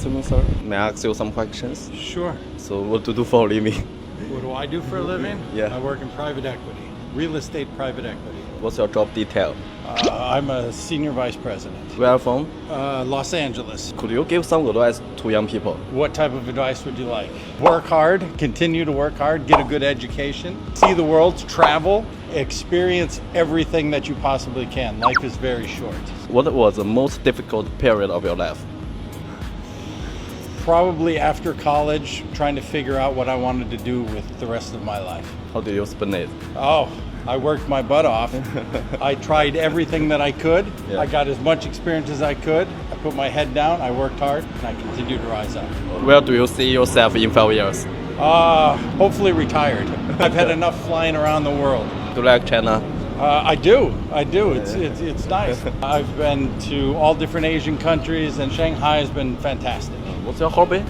afternoon, sir. May I ask you some questions? Sure. So, what do you do for a living? What do I do for a living? Yeah. I work in private equity, real estate private equity. What's your job detail? I'm a senior vice president. Where are you from? Los Angeles. Could you give some advice to young people? What type of advice would you like? Work hard, continue to work hard, get a good education, see the world, travel, experience everything that you possibly can. Life is very short. What was the most difficult period of your life? Probably after college, trying to figure out what I wanted to do with the rest of my life. How do you spend it? Oh, I worked my butt off. I tried everything that I could. Yeah. I got as much experience as I could. I put my head down, I worked hard, and I continued to rise up. Where do you see yourself in 5 years? Hopefully retired. I've had enough flying around the world. Do you like China? I do. It's nice. I've been to all different Asian countries, and Shanghai has been fantastic. What's your hobby?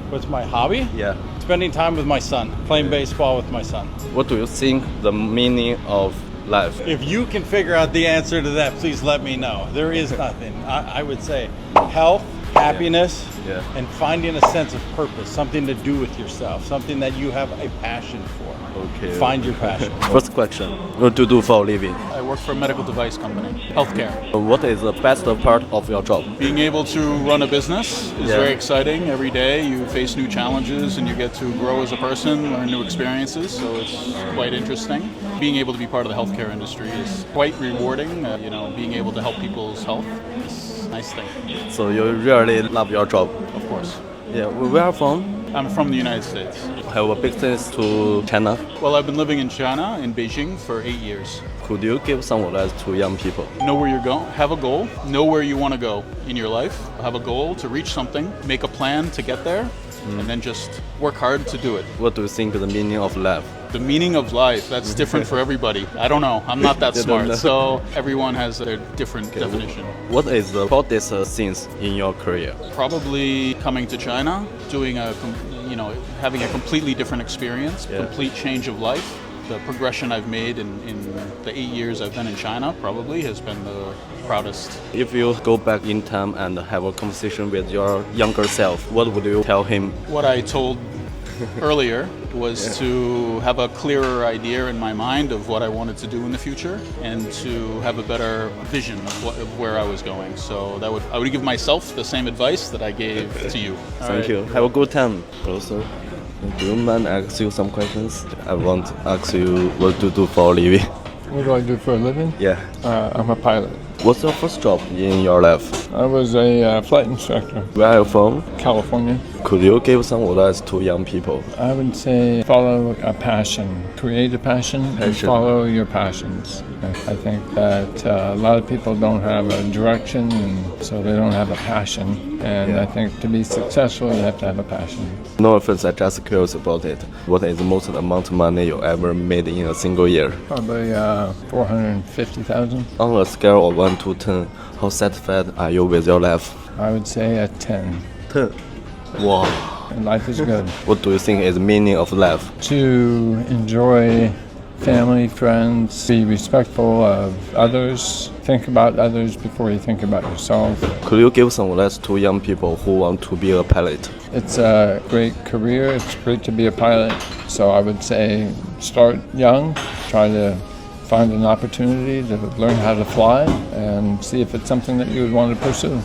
What's my hobby? Yeah. Spending time with my son, playing baseball with my son. What do you think the meaning of life? If you can figure out the answer to that, please let me know. There is nothing. I would say health, happiness, Yeah. and finding a sense of purpose, something to do with yourself, something that you have a passion for. Okay. Find your passion. First question. What do you do for a living? I work for a medical device company, healthcare. What is the best part of your job? Being able to run a business is Yeah. very exciting. Every day you face new challenges and you get to grow as a person, learn new experiences, so it's quite interesting. Being able to be part of the healthcare industry is quite rewarding. Being able to help people's health is a nice thing, So you really love your job? of course. Yeah. Where are you from? I'm from the United States. Have a business to China. Well, I've been living in China, in Beijing, for 8 years. Could you give some advice to young people? Know where you're going, have a goal, know where you want to go in your life, have a goal to reach something, make a plan to get there, and then just work hard to do it. What do you think is the meaning of life? The meaning of life, that's different for everybody. I don't know, I'm not that You don't know. smart, so everyone has their different definition. What is the proudest things in your career? Probably coming to China, doing having a completely different experience, Yeah. complete change of life. The progression I've made in the 8 years I've been in China probably has been the proudest. If you go back in time and have a conversation with your younger self, what would you tell him? What I told earlier was to have a clearer idea in my mind of what I wanted to do in the future and to have a better vision of where I was going. So I would give myself the same advice that I gave to you. All Thank right. you. Have a good time. Also, do you mind ask you some questions? I want to ask you what to do for a living. What do I do for a living? Yeah. I'm a pilot. What's your first job in your life? I was a flight instructor, Where are you from? California. Could you give some advice to young people? I would say follow a passion, create a passion, and Passion. follow your passions. I think that a lot of people don't have a direction, and so they don't have a passion. And Yeah. I think to be successful, you have to have a passion. No offense, I just curious about it. What is the most amount of money you ever made in a single year? Probably 450,000. On a scale of 1 to 10, how satisfied are you with your life? I would say a 10. 10. Wow. And life is good. What do you think is the meaning of life? To enjoy family, friends, be respectful of others, think about others before you think about yourself. Could you give some advice to young people who want to be a pilot? It's a great career, it's great to be a pilot, so I would say start young, try to find an opportunity to learn how to fly and see if it's something that you would want to pursue.